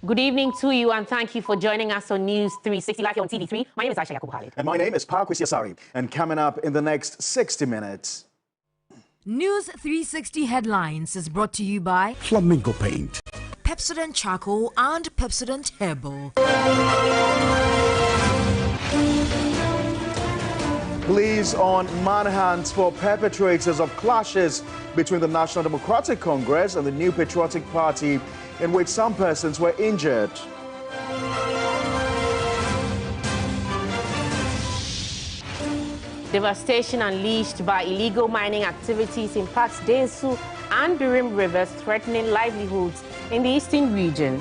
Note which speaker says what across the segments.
Speaker 1: Good evening to you, and thank you for joining us on News 360 live here on TV3. My name is Aisha Yakubu.
Speaker 2: And my name is Parkwis Yasari. And coming up in the next 60 minutes.
Speaker 3: News 360 headlines is brought to you by
Speaker 4: Flamingo Paint,
Speaker 3: Pepsodent Charcoal and Pepsodent Herbal.
Speaker 2: Police on manhunt for perpetrators of clashes between the National Democratic Congress and the New Patriotic Party, in which some persons were injured.
Speaker 1: Devastation unleashed by illegal mining activities impacts Densu and Birim rivers, threatening livelihoods in the eastern region.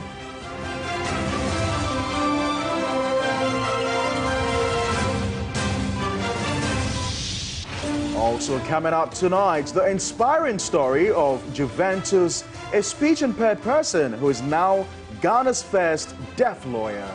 Speaker 2: Also coming up tonight, the inspiring story of Juventus, a speech-impaired person who is now Ghana's first deaf lawyer.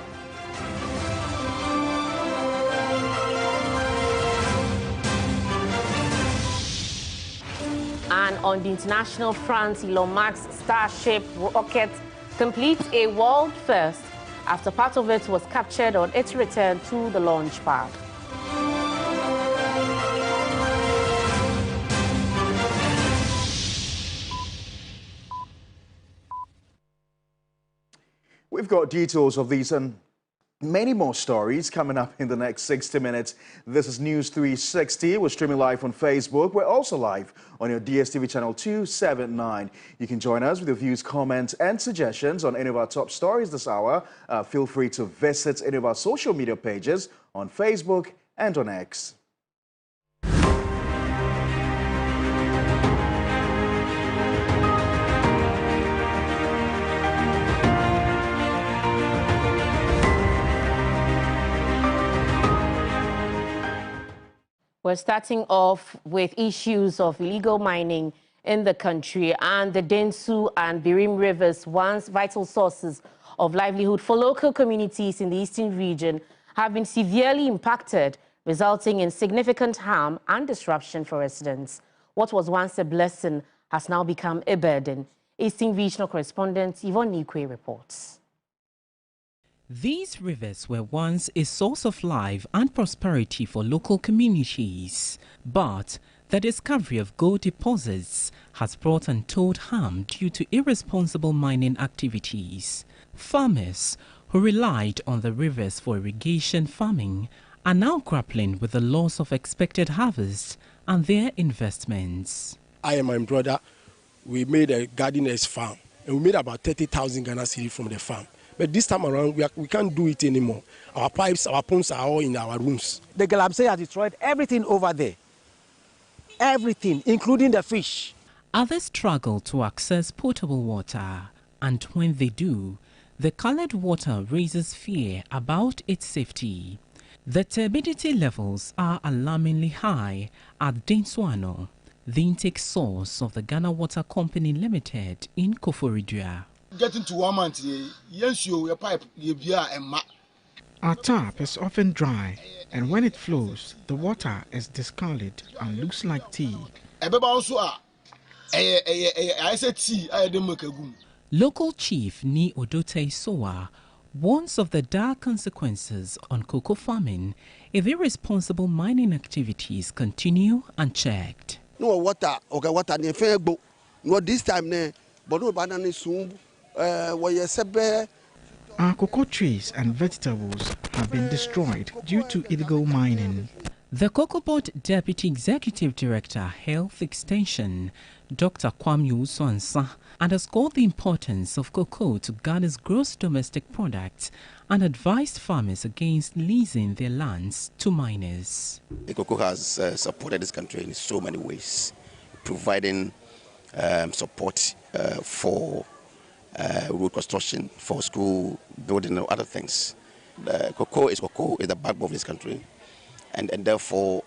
Speaker 1: And on the international front, Elon Musk's Starship rocket completes a world first after part of it was captured on its return to the launch pad.
Speaker 2: We've got details of these and many more stories coming up in the next 60 minutes. This is News 360. We're streaming live on Facebook. We're also live on your DSTV channel 279. You can join us with your views, comments, and suggestions on any of our top stories this hour. Feel free to visit any of our social media pages on Facebook and on X.
Speaker 1: We're starting off with issues of illegal mining in the country, and the Densu and Birim rivers, once vital sources of livelihood for local communities in the eastern region, have been severely impacted, resulting in significant harm and disruption for residents. What was once a blessing has now become a burden. Eastern Regional Correspondent Yvonne Nikwe reports.
Speaker 5: These rivers were once a source of life and prosperity for local communities, but the discovery of gold deposits has brought untold harm due to irresponsible mining activities. Farmers who relied on the rivers for irrigation farming are now grappling with the loss of expected harvest and their investments.
Speaker 4: I and my brother, we made a gardener's farm, and we made about 30,000 Ghana cedis from the farm. But this time around, we can't do it anymore. Our pipes, our pumps are all in our rooms.
Speaker 6: The Galamsey has destroyed everything over there. Everything, including the fish.
Speaker 5: Others struggle to access potable water, and when they do, the colored water raises fear about its safety. The turbidity levels are alarmingly high at Denswano, the intake source of the Ghana Water Company Limited in Koforidua.
Speaker 7: Getting to 1 month, your pipe,
Speaker 8: Our tap is often dry, and when it flows, the water is discolored and looks like tea.
Speaker 5: Local chief Ni Odote Sowa warns of the dire consequences on cocoa farming if irresponsible mining activities continue unchecked.
Speaker 9: No water, okay, water, no this time, but no banana soon.
Speaker 8: Our cocoa trees and vegetables have been destroyed due to illegal mining.
Speaker 5: The Cocoa Board Deputy Executive Director, Health Extension, Dr. Kwame Uswansa, underscored the importance of cocoa to Ghana's gross domestic product and advised farmers against leasing their lands to miners.
Speaker 10: The cocoa has supported this country in so many ways, providing support for road construction, for school building and other things. Cocoa is the backbone of this country, and therefore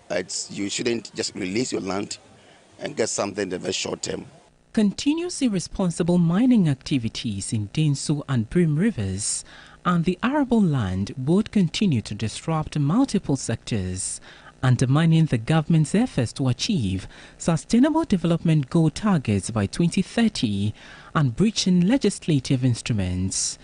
Speaker 10: you shouldn't just release your land and get something in the very short term.
Speaker 5: Continuous irresponsible mining activities in Densu and Birim rivers and the arable land would continue to disrupt multiple sectors, undermining the government's efforts to achieve Sustainable Development Goal targets by 2030 and breaching legislative instruments.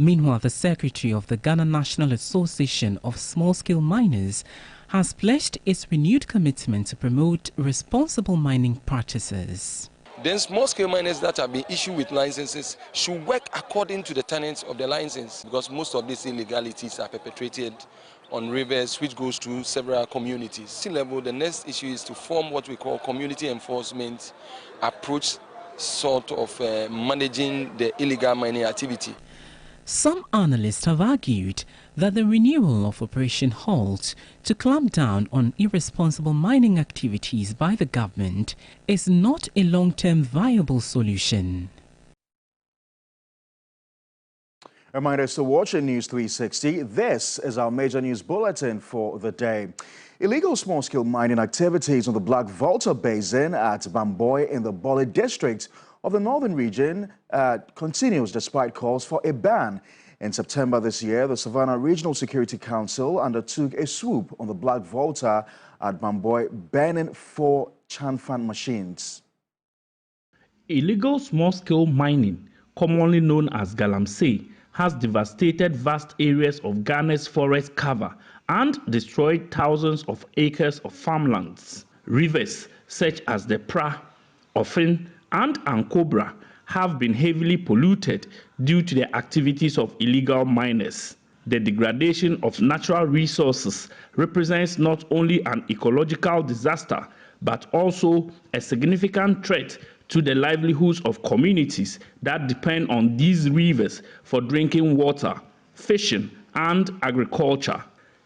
Speaker 5: Meanwhile, the Secretary of the Ghana National Association of Small-Scale Miners has pledged its renewed commitment to promote responsible mining practices.
Speaker 11: Then small-scale miners that have been issued with licenses should work according to the tenets of the license, because most of these illegalities are perpetrated on rivers, which goes to several communities. Sea level, the next issue is to form what we call community enforcement approach, sort of managing the illegal mining activity.
Speaker 5: Some analysts have argued that the renewal of Operation Halt to clamp down on irresponsible mining activities by the government is not a long-term viable solution.
Speaker 2: Reminders to watch News 360. This is our major news bulletin for the day. Illegal small-scale mining activities on the Black Volta Basin at Bamboy in the Bulletin district of the northern region continues despite calls for a ban. In September this year, the Savannah Regional Security Council undertook a swoop on the Black Volta at Bamboy, banning 4 Chanfan machines.
Speaker 12: Illegal small-scale mining, commonly known as galamsey, has devastated vast areas of Ghana's forest cover and destroyed thousands of acres of farmlands. Rivers such as the Pra, Ofin, and Ankobra have been heavily polluted due to the activities of illegal miners. The degradation of natural resources represents not only an ecological disaster, but also a significant threat to the livelihoods of communities that depend on these rivers for drinking water, fishing, and agriculture.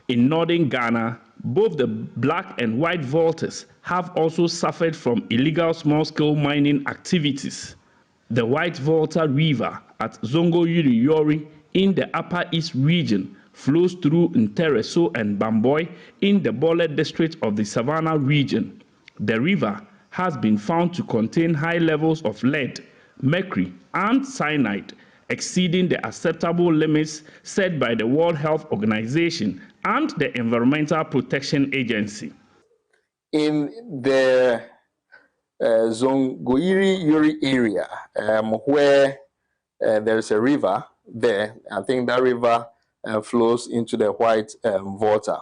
Speaker 12: In northern Ghana, both the Black and White Voltas have also suffered from illegal small-scale mining activities. The White Volta River at Zongo Yuri in the Upper East region flows through Ntereso and Bamboy in the Bole district of the Savannah region. The river has been found to contain high levels of lead, mercury, and cyanide, exceeding the acceptable limits set by the World Health Organization and the Environmental Protection Agency.
Speaker 13: In the Zongoiri area, where there is a river there, I think that river flows into the White Volta.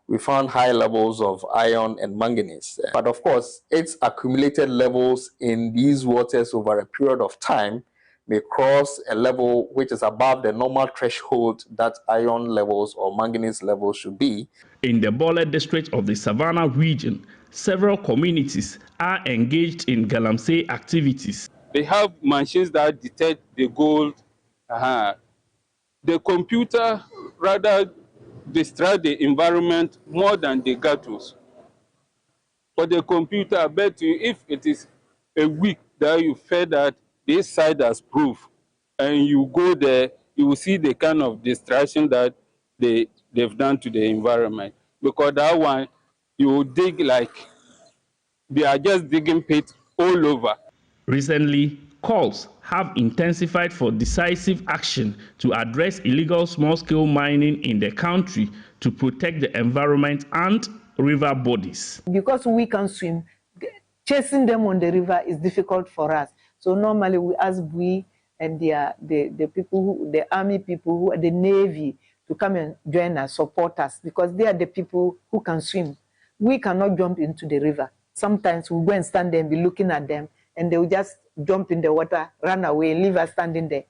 Speaker 13: We found high levels of iron and manganese. But of course, its accumulated levels in these waters over a period of time may cross a level which is above the normal threshold that iron levels or manganese levels should be.
Speaker 12: In the Bole district of the Savannah region, several communities are engaged in galamsey activities.
Speaker 14: They have machines that detect the gold. The computer rather destroy the environment more than the gatos. For the computer, I bet you if it is a week that you fed that this side has proof, and you go there, you will see the kind of destruction that they've done to the environment. Because that one, you dig like they are just digging pits all over.
Speaker 12: Recently, calls have intensified for decisive action to address illegal small-scale mining in the country to protect the environment and river bodies.
Speaker 15: Because we can swim, chasing them on the river is difficult for us. So normally we ask we and the people, the army people, who are the navy, to come and join us, support us, because they are the people who can swim. We cannot jump into the river. Sometimes we go and stand there and be looking at them, and they will just jump in the water, run away, leave us standing there.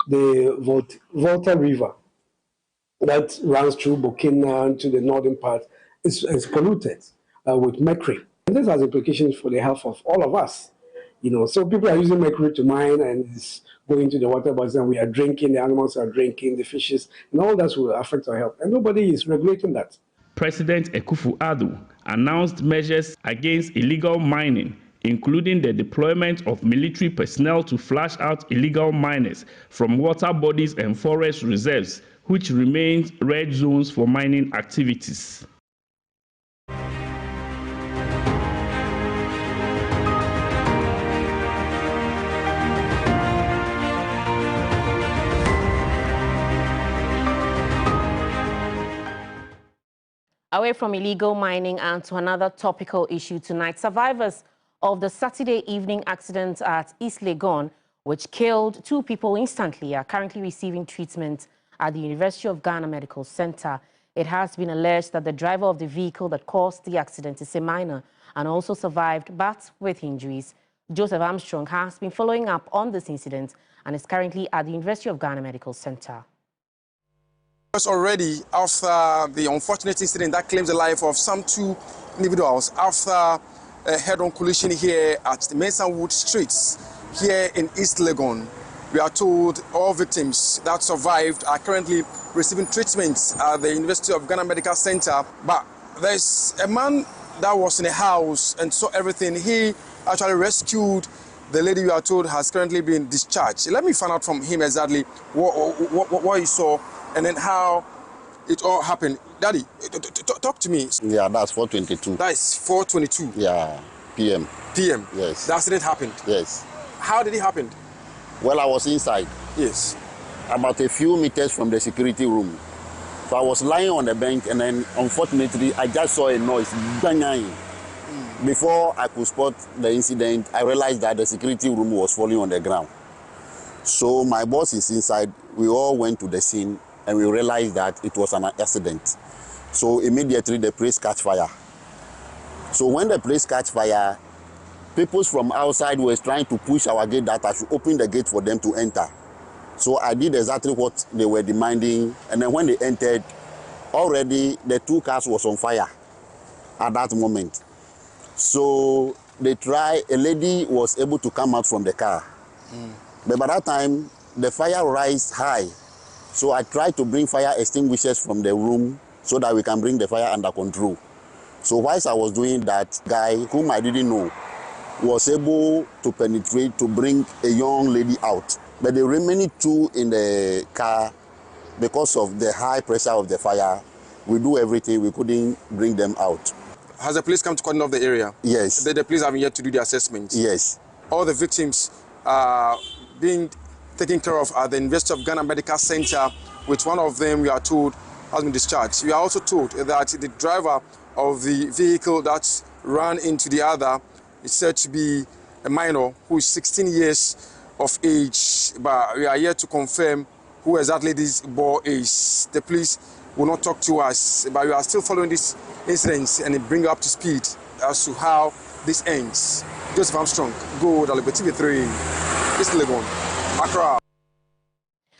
Speaker 16: The Volta River that runs through Burkina to the northern part is polluted with mercury. And this has implications for the health of all of us. You know, so people are using mercury to mine, and it's going to the water bodies, and we are drinking, the animals are drinking, the fishes, and all that will affect our health. And nobody is regulating that.
Speaker 12: President Akufo-Addo announced measures against illegal mining, including the deployment of military personnel to flush out illegal miners from water bodies and forest reserves, which remain red zones for mining activities.
Speaker 1: Away from illegal mining and to another topical issue tonight, survivors of the Saturday evening accident at East Legon which killed 2 people instantly, are currently receiving treatment at the University of Ghana Medical Center. It has been alleged that the driver of the vehicle that caused the accident is a minor and also survived, but with injuries. Joseph Armstrong has been following up on this incident and is currently at the University of Ghana Medical Center.
Speaker 17: Already after the unfortunate incident that claims the life of some 2 individuals after a head-on collision here at the Masonwood Streets here in East Legon. We are told all victims that survived are currently receiving treatment at the University of Ghana Medical Center. But there's a man that was in a house and saw everything. He actually rescued the lady we are told has currently been discharged. Let me find out from him exactly what he saw and then how it all happened. Daddy, talk to me.
Speaker 10: Yeah, that's 4:22.
Speaker 17: That is 4:22.
Speaker 10: Yeah, PM.
Speaker 17: PM.
Speaker 10: Yes.
Speaker 17: The accident happened.
Speaker 10: Yes.
Speaker 17: How did it happen?
Speaker 10: Well, I was inside.
Speaker 17: Yes.
Speaker 10: About a few meters from the security room. So I was lying on the bench, and then unfortunately, I just saw a noise. Bang. Before I could spot the incident, I realized that the security room was falling on the ground. So my boss is inside. We all went to the scene, and we realized that it was an accident. So immediately the place catch fire. So when the place catch fire, people from outside were trying to push our gate that I should open the gate for them to enter. So I did exactly what they were demanding, and then when they entered, already the 2 cars was on fire at that moment. So they tried, a lady was able to come out from the car. But by that time, the fire rise high. So I tried to bring fire extinguishers from the room so that we can bring the fire under control. So whilst I was doing that, guy whom I didn't know was able to penetrate to bring a young lady out. But the remaining 2 in the car, because of the high pressure of the fire, we do everything, we couldn't bring them out.
Speaker 17: Has the police come to cordon off the area?
Speaker 10: Yes.
Speaker 17: The police haven't yet to do the assessment?
Speaker 10: Yes.
Speaker 17: All the victims are being taken care of at the University of Ghana Medical Center, which one of them, we are told, has been discharged. We are also told that the driver of the vehicle that ran into the other is said to be a minor who is 16 years of age, but we are here to confirm who exactly this boy is. The police will not talk to us, but we are still following this incident and bring you up to speed as to how this ends. Joseph Armstrong, go with TV3, East Legon, Accra.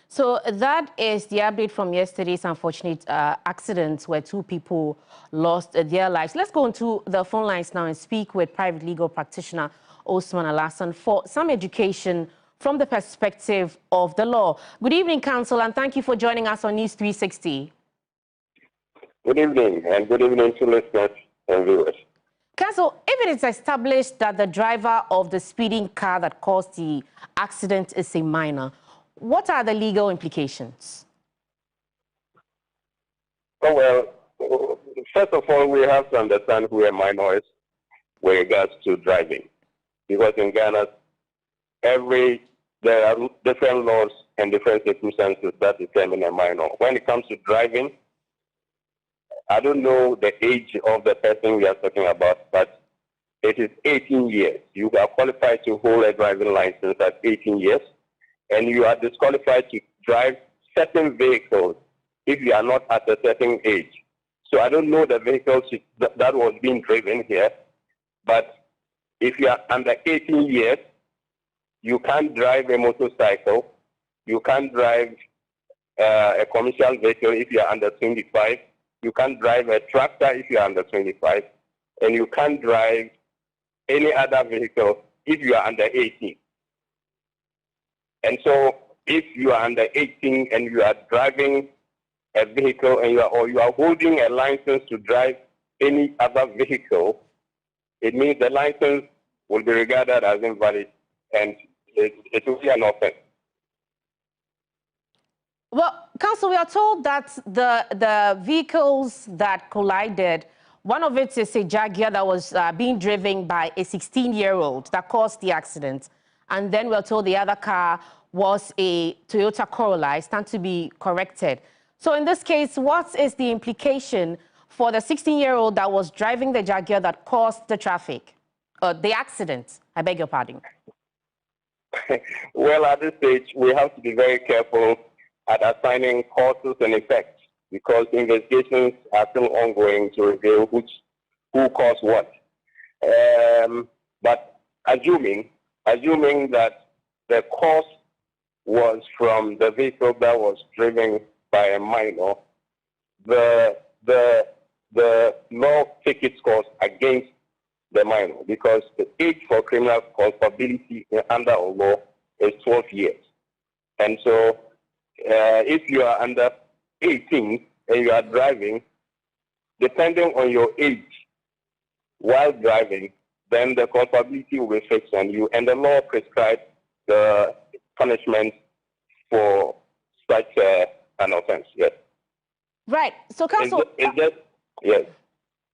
Speaker 1: So that is the update from yesterday's unfortunate accident where 2 people lost their lives. Let's go into the phone lines now and speak with private legal practitioner Osman Alassan for some education from the perspective of the law. Good evening, Counsel, and thank you for joining us on News 360.
Speaker 18: Good evening, and good evening to listeners and viewers.
Speaker 1: Counsel, if it is established that the driver of the speeding car that caused the accident is a minor, what are the legal implications?
Speaker 18: Oh, well, first of all, we have to understand who a minor is with regards to driving. Because in Ghana, there are different laws and different circumstances that determine a minor. When it comes to driving, I don't know the age of the person we are talking about, but it is 18 years. You are qualified to hold a driving license at 18 years, and you are disqualified to drive certain vehicles if you are not at a certain age. So I don't know the vehicles that was being driven here, but if you are under 18 years, you can't drive a motorcycle, you can't drive a commercial vehicle if you are under 25, you can't drive a tractor if you are under 25, and you can't drive any other vehicle if you are under 18. And so if you are under 18 and you are driving a vehicle and you are holding a license to drive any other vehicle, it means the license will be regarded as invalid and it will be an offense.
Speaker 1: Well, Counsel, we are told that the vehicles that collided, one of it is a Jaguar that was being driven by a 16-year-old that caused the accident. And then we're told the other car was a Toyota Corolla. It stands to be corrected. So in this case, what is the implication for the 16-year-old that was driving the Jaguar that caused the accident? I beg your pardon.
Speaker 18: Well, at this stage, we have to be very careful at assigning causes and effects because investigations are still ongoing to reveal who caused what. But assuming that the cause was from the vehicle that was driven by a minor, the law takes its course against the minor because the age for criminal culpability under our law is 12 years. And so if you are under 18 and you are driving, depending on your age while driving, then the culpability will be fixed on you, and the law prescribes the punishment for such an offense. Yes.
Speaker 1: Right. So, Counsel,
Speaker 18: yes.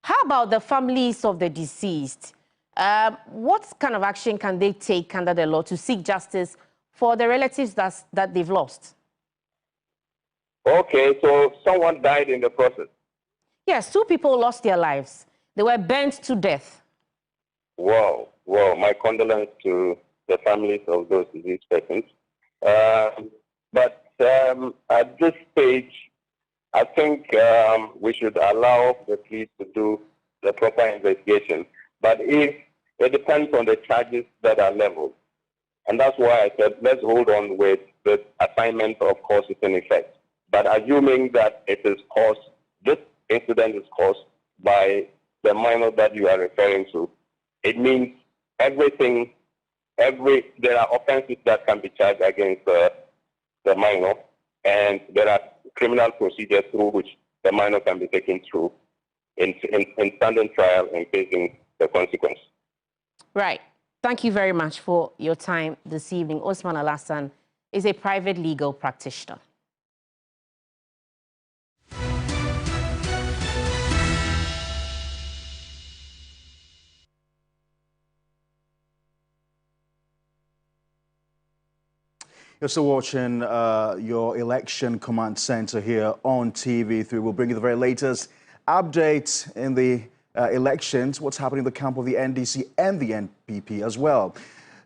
Speaker 1: How about the families of the deceased? What kind of action can they take under the law to seek justice for the relatives that they've lost?
Speaker 18: Okay, so someone died in the process.
Speaker 1: Yes, 2 people lost their lives. They were burnt to death.
Speaker 18: Wow. My condolences to the families of those deceased persons. But at this stage, I think we should allow the police to do the proper investigation. But if it depends on the charges that are leveled. And that's why I said, let's hold on with the assignment of causes and effects. But assuming that it is caused, this incident is caused by the minor that you are referring to, it means there are offenses that can be charged against the minor, and there are criminal procedures through which the minor can be taken through in standing trial and facing the consequence.
Speaker 1: Right. Thank you very much for your time this evening. Osman Alassan is a private legal practitioner.
Speaker 2: You're still watching your election command center here on TV3. We'll bring you the very latest updates in the elections, what's happening in the camp of the NDC and the NPP as well.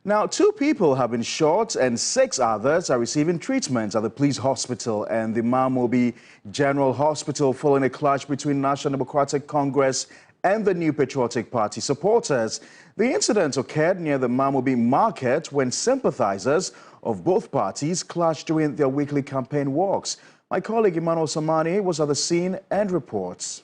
Speaker 2: Now, 2 people have been shot and 6 others are receiving treatment at the police hospital and the Mamobi General Hospital following a clash between National Democratic Congress and the New Patriotic Party supporters. The incident occurred near the Mamobi market when sympathizers of both parties clashed during their weekly campaign walks. My colleague Emmanuel Samani was at the scene and reports.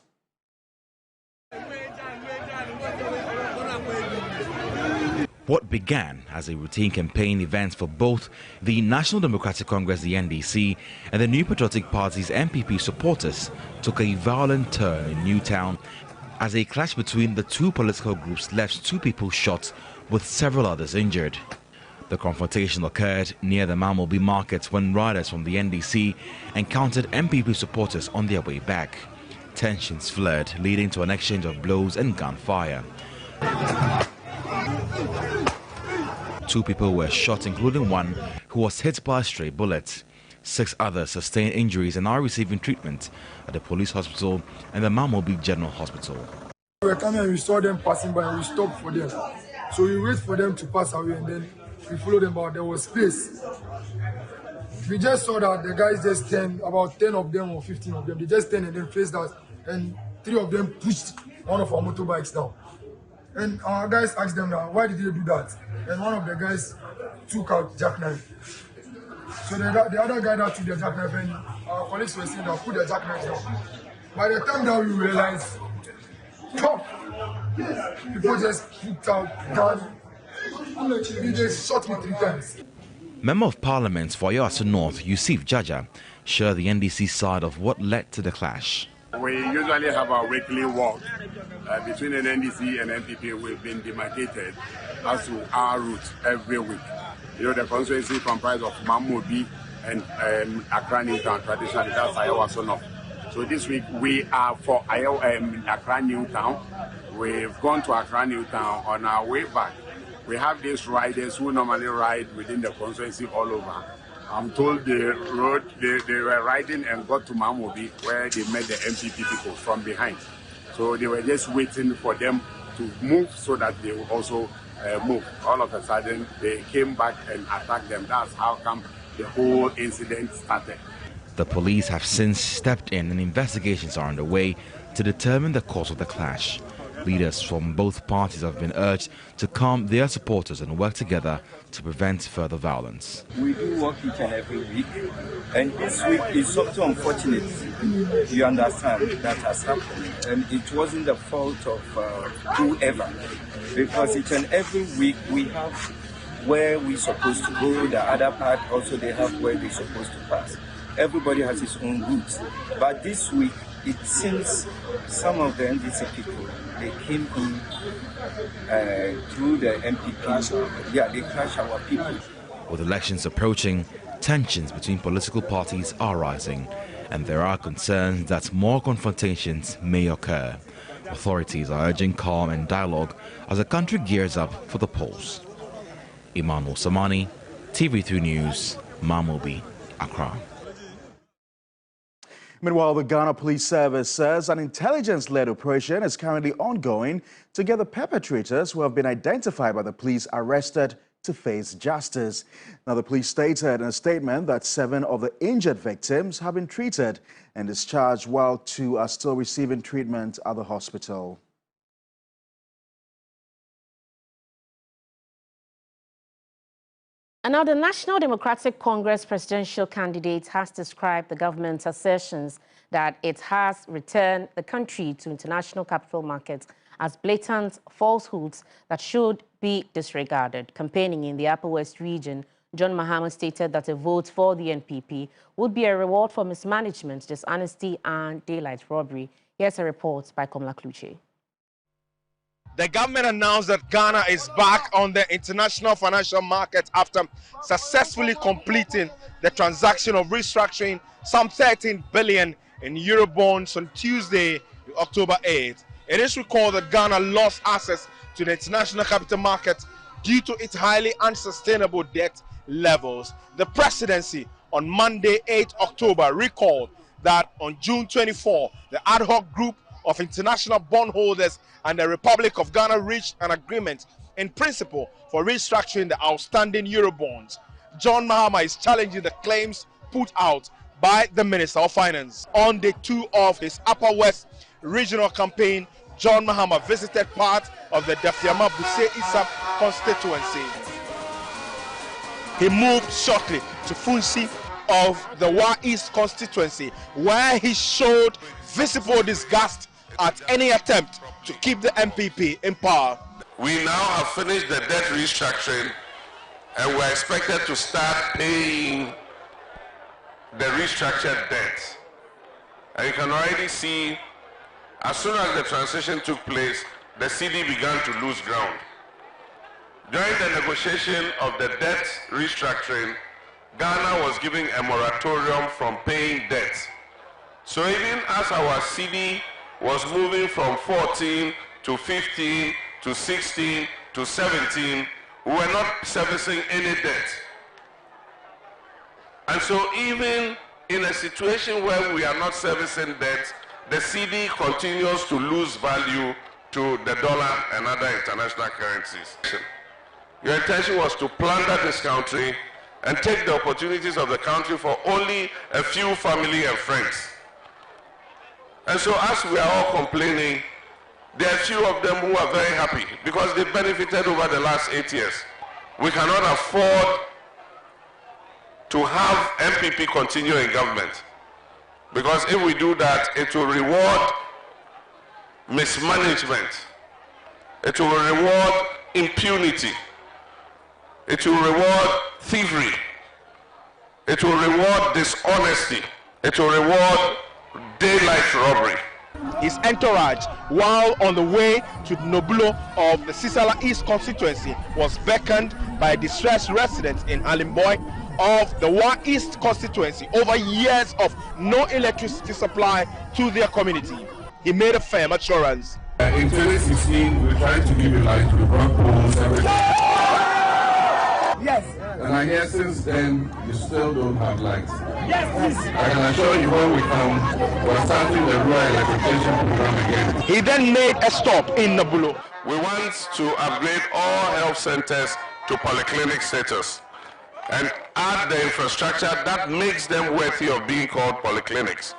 Speaker 19: What began as a routine campaign event for both the National Democratic Congress, the NDC, and the New Patriotic Party's NPP supporters took a violent turn in Newtown as a clash between the 2 political groups left 2 people shot with several others injured. The confrontation occurred near the Mamobi market when riders from the NDC encountered NPP supporters on their way back. Tensions flared, leading to an exchange of blows and gunfire. 2 people were shot, including one who was hit by a stray bullet. 6 others sustained injuries and are receiving treatment at the police hospital and the Mamobi General Hospital.
Speaker 7: We were coming and we saw them passing by and we stopped for them. So we wait for them to pass away and then we followed them, but there was space. We just saw that the guys just turned, about 10 of them or 15 of them, they just turned and then faced us, and 3 of them pushed one of our motorbikes down. And our guys asked them, why did they do that? And one of the guys took out jackknife. So the other guy that took the jackknife, and our colleagues were saying that put the jackknife down. By the time that we realized, people just put out guns. He just shot me 3 times.
Speaker 19: Member of Parliament for Yoasu North, Yusuf Jaja, shared the NDC side of what led to the clash.
Speaker 20: We usually have our weekly walk between the NDC and NPP. We've been demarcated as to our route every week. You know, the constituency comprises of Mamobi and Accra Newtown. Traditionally, that's Yoasu North. So this week we are for Accra Newtown. We've gone to Accra Newtown. On our way back, we have these riders who normally ride within the constituency all over. I'm told they were riding and got to Mamobi where they met the MPP people from behind. So they were just waiting for them to move so that they will also move. All of a sudden, they came back and attacked them. That's how come the whole incident started.
Speaker 19: The police have since stepped in and investigations are underway to determine the cause of the clash. Leaders from both parties have been urged to calm their supporters and work together to prevent further violence.
Speaker 21: We do work each and every week, and this week is something unfortunate, you understand, that has happened. And it wasn't the fault of whoever, because each and every week we have where we're supposed to go, the other part also they have where they're supposed to pass. Everybody has his own routes. But this week, it seems some of the NDC people, they came in through the MPP. Yeah, they clashed our people.
Speaker 19: With elections approaching, tensions between political parties are rising, and there are concerns that more confrontations may occur. Authorities are urging calm and dialogue as the country gears up for the polls. Emmanuel Samani, TV3 News, Mamobi, Accra.
Speaker 2: Meanwhile, the Ghana Police Service says an intelligence-led operation is currently ongoing to get the perpetrators who have been identified by the police arrested to face justice. Now, the police stated in a statement that 7 of the injured victims have been treated and discharged, while 2 are still receiving treatment at the hospital.
Speaker 1: And now the National Democratic Congress presidential candidate has described the government's assertions that it has returned the country to international capital markets as blatant falsehoods that should be disregarded. Campaigning in the Upper West region, John Mahama stated that a vote for the NPP would be a reward for mismanagement, dishonesty and daylight robbery. Here's a report by Komla Kluche.
Speaker 22: The government announced that Ghana is back on the international financial market after successfully completing the transaction of restructuring some 13 billion in Eurobonds on Tuesday, October 8th. It is recalled that Ghana lost access to the international capital market due to its highly unsustainable debt levels. The presidency on Monday, 8 October, recalled that on June 24, the ad hoc group of international bondholders and the Republic of Ghana reached an agreement in principle for restructuring the outstanding Eurobonds. John Mahama is challenging the claims put out by the Minister of Finance. On day 2 of his Upper West regional campaign, John Mahama visited part of the Defiama Buse Isap constituency. He moved shortly to Funsi of the Wa East constituency, where he showed visible disgust at any attempt to keep the MPP in power.
Speaker 23: We now have finished the debt restructuring and we're expected to start paying the restructured debt. And you can already see, as soon as the transition took place, the CD began to lose ground. During the negotiation of the debt restructuring, Ghana was giving a moratorium from paying debt. So even as our CD was moving from 14 to 15 to 16 to 17, we were not servicing any debt. And so even in a situation where we are not servicing debt, the CD continues to lose value to the dollar and other international currencies. Your intention was to plunder this country and take the opportunities of the country for only a few family and friends. And so as we are all complaining, there are few of them who are very happy because they benefited over the last 8 years. We cannot afford to have MPP continue in government, because if we do that, it will reward mismanagement, it will reward impunity, it will reward thievery, it will reward dishonesty, it will reward daylight robbery.
Speaker 22: His entourage, while on the way to Nobulo of the Sisala East constituency, was beckoned by distressed residents in Alimboy of the Wa East constituency over years of no electricity supply to their community. He made a firm assurance.
Speaker 20: In 2016, we tried to give a light to the front poles, everything.
Speaker 24: Yes.
Speaker 23: And I hear since then, you still don't have lights. Yes, please. I can assure you when we come, we're starting the rural electrification program again.
Speaker 22: He then made a stop in Nabulo.
Speaker 23: We want to upgrade all health centers to polyclinic status and add the infrastructure that makes them worthy of being called polyclinics.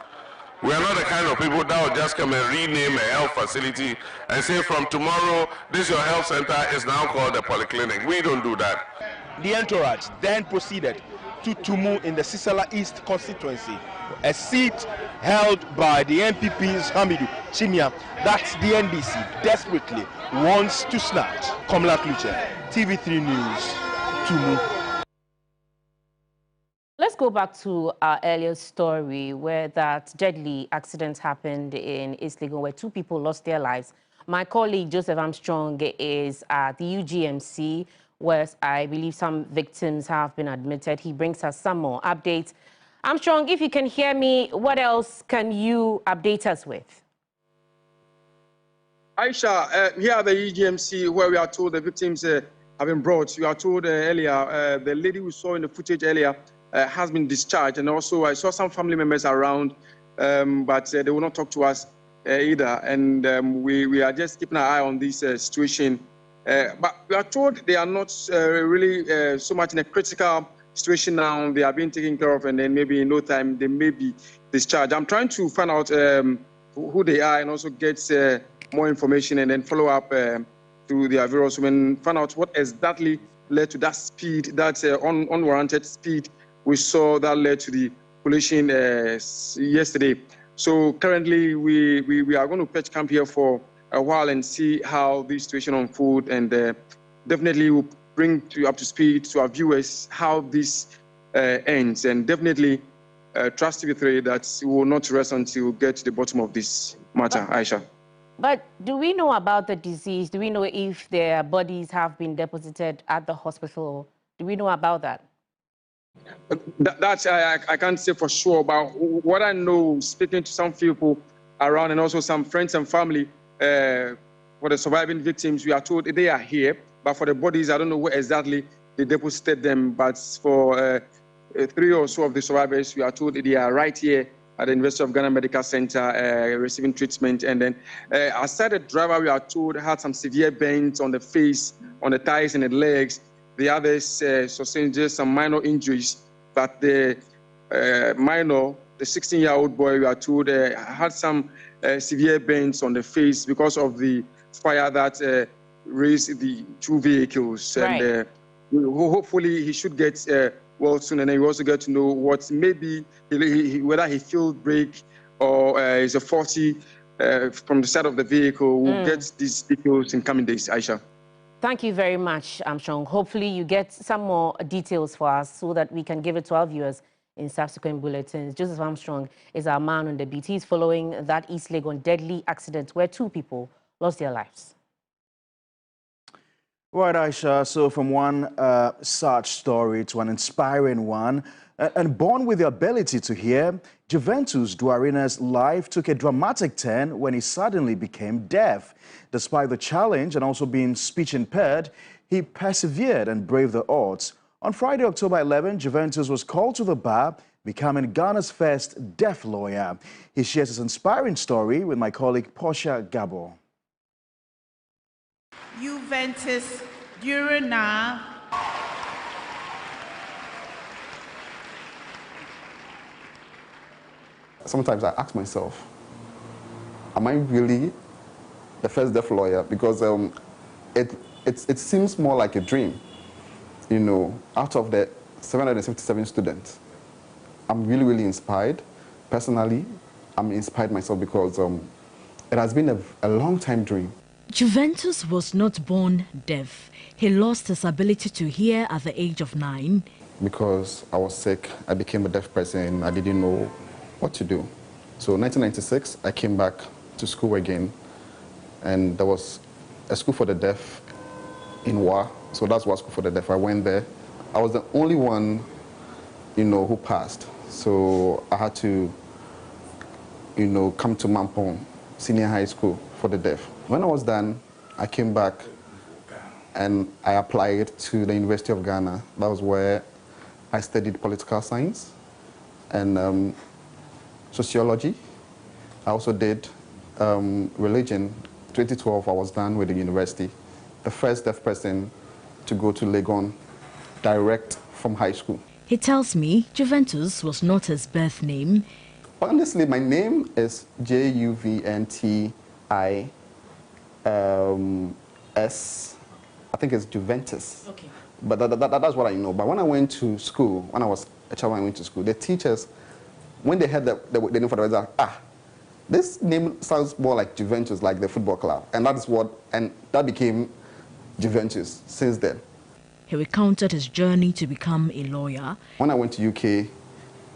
Speaker 23: We are not the kind of people that will just come and rename a health facility and say from tomorrow, this your health center is now called a polyclinic. We don't do that.
Speaker 22: The entourage then proceeded to Tumu in the Sisala East constituency, a seat held by the MPP's Hamidu Chinia that the NDC desperately wants to snatch. Komla Kluche, TV3 News, Tumu.
Speaker 1: Let's go back to our earlier story where that deadly accident happened in East Legon where 2 people lost their lives. My colleague Joseph Armstrong is at the UGMC where I believe some victims have been admitted. He brings us some more updates. Armstrong, if you can hear me, what else can you update us with?
Speaker 17: Aisha, here at the UGMC where we are told the victims have been brought. You are told earlier, the lady we saw in the footage earlier has been discharged, and also I saw some family members around, but they will not talk to us either. And we are just keeping an eye on this situation. But we are told they are not really so much in a critical situation now. They are being taken care of, and then maybe in no time they may be discharged. I'm trying to find out who they are and also get more information and then follow up to their various women, find out what exactly led to that speed, that unwarranted speed we saw that led to the collision yesterday. So currently we are going to pitch camp here for a while and see how this situation unfolds, and definitely will bring you up to speed to our viewers how this ends, and definitely trust TV3 that we will not rest until we get to the bottom of this matter, Aisha.
Speaker 1: But do we know about the disease? Do we know if their bodies have been deposited at the hospital? Do we know about that?
Speaker 17: That I can't say for sure, but what I know, speaking to some people around and also some friends and family for the surviving victims, we are told they are here, but for the bodies, I don't know where exactly they deposited them, but for 3 or so of the survivors, we are told they are right here at the University of Ghana Medical Center receiving treatment. And then aside the driver, we are told had some severe burns on the face, on the thighs and the legs. The others sustained just some minor injuries, but the minor, the 16-year-old boy, we are told, had some severe burns on the face because of the fire that raised the 2 vehicles. Right. And hopefully he should get well soon, and then we also get to know what maybe whether he filled brake or is a faulty from the side of the vehicle. We'll get these details in coming days, Aisha.
Speaker 1: Thank you very much, Armstrong. Hopefully you get some more details for us so that we can give it to our viewers in subsequent bulletins. Joseph Armstrong is our man on the beat. He's following that East Legon deadly accident where 2 people lost their lives.
Speaker 2: Right, Aisha, so from one such story to an inspiring one, and born with the ability to hear, Juventus Duarina's life took a dramatic turn when he suddenly became deaf. Despite the challenge and also being speech impaired, he persevered and braved the odds. On Friday, October 11, Juventus was called to the bar, becoming Ghana's first deaf lawyer. He shares his inspiring story with my colleague Portia Gabo.
Speaker 3: Juventus Durina.
Speaker 4: Sometimes I ask myself, am I really the first deaf lawyer? Because it seems more like a dream. You know, out of the 777 students, I'm really, really inspired. Personally, I'm inspired myself because it has been a long time dream.
Speaker 6: Juventus was not born deaf. He lost his ability to hear at the age of 9.
Speaker 4: Because I was sick, I became a deaf person. I didn't know what to do. So in 1996, I came back to school again. And there was a school for the deaf in Wa. So that's what school for the deaf. I went there. I was the only one, you know, who passed. So I had to, you know, come to Mampong Senior High School for the deaf. When I was done, I came back and I applied to the University of Ghana. That was where I studied political science and sociology. I also did religion. 2012, I was done with the university. The first deaf person to go to Legon direct from high school.
Speaker 6: He tells me Juventus was not his birth name.
Speaker 4: Honestly, my name is Juventis. I think it's Juventus. Okay. But that's what I know. But when I went to school, when I was a child, when I went to school, the teachers, when they had the name for the result, this name sounds more like Juventus, like the football club. And that became Juventus since then.
Speaker 6: He recounted his journey to become a lawyer.
Speaker 4: When I went to UK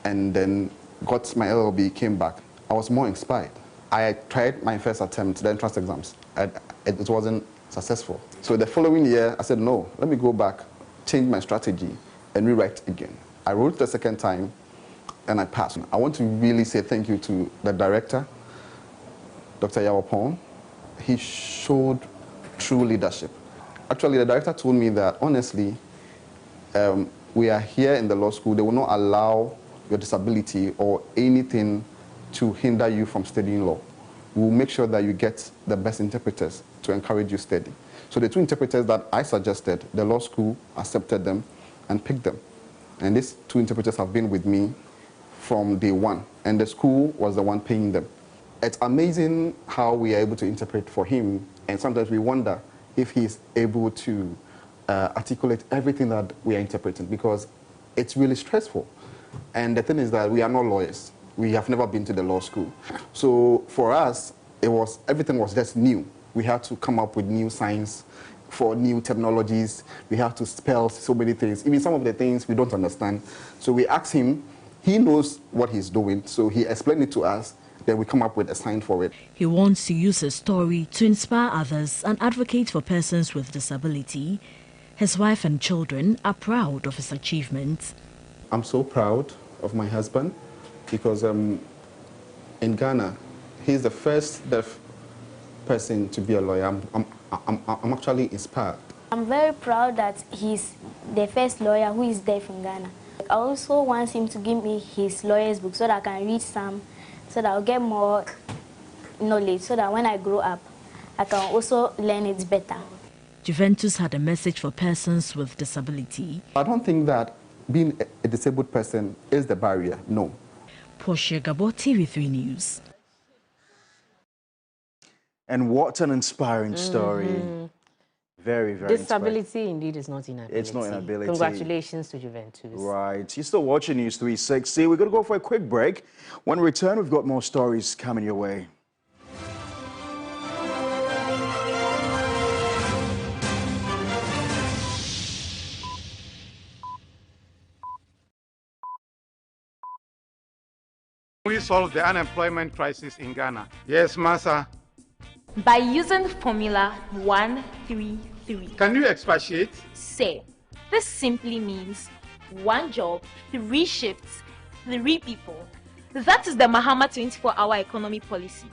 Speaker 4: and then got my LLB, came back, I was more inspired. I tried my first attempt, the entrance exams. It wasn't successful. So the following year, I said, no, let me go back, change my strategy, and rewrite again. I wrote the second time, and I passed. I want to really say thank you to the director, Dr. Yawapong. He showed true leadership. Actually, the director told me that, honestly, we are here in the law school. They will not allow your disability or anything to hinder you from studying law. We will make sure that you get the best interpreters to encourage you study. So the two interpreters that I suggested, the law school accepted them and picked them. And these two interpreters have been with me from day one, and the school was the one paying them. It's amazing how we are able to interpret for him, and sometimes we wonder if he's able to articulate everything that we are interpreting, because it's really stressful. And the thing is that we are not lawyers. We have never been to the law school. So for us, everything was just new. We had to come up with new science for new technologies. We have to spell so many things. Even some of the things we don't understand. So we asked him, he knows what he's doing, so he explained it to us, then we come up with a sign for it.
Speaker 6: He wants to use his story to inspire others and advocate for persons with disability. His wife and children are proud of his achievements.
Speaker 4: I'm so proud of my husband because in Ghana, he's the first deaf person to be a lawyer. I'm actually inspired.
Speaker 8: I'm very proud that he's the first lawyer who is deaf in Ghana. I also want him to give me his lawyer's book so that I can read some, so that I'll get more knowledge, so that when I grow up, I can also learn it better.
Speaker 6: Juventus had a message for persons with disability.
Speaker 4: I don't think that being a disabled person is the barrier, no.
Speaker 6: Portia Gabo, TV3 News.
Speaker 2: And what an inspiring story. Very, very
Speaker 1: Disability
Speaker 2: inspiring.
Speaker 1: indeed is not inability.
Speaker 2: It's not inability.
Speaker 1: Congratulations to Juventus.
Speaker 2: Right. You're still watching News 360. We're going to go for a quick break. When we return, we've got more stories coming your way.
Speaker 9: We solve the unemployment crisis in Ghana. Yes, Massa.
Speaker 11: By using formula 133.
Speaker 9: Can you expatiate?
Speaker 11: Say, this simply means 1 job, 3 shifts, 3 people. That is the Mahama 24-hour economy policy.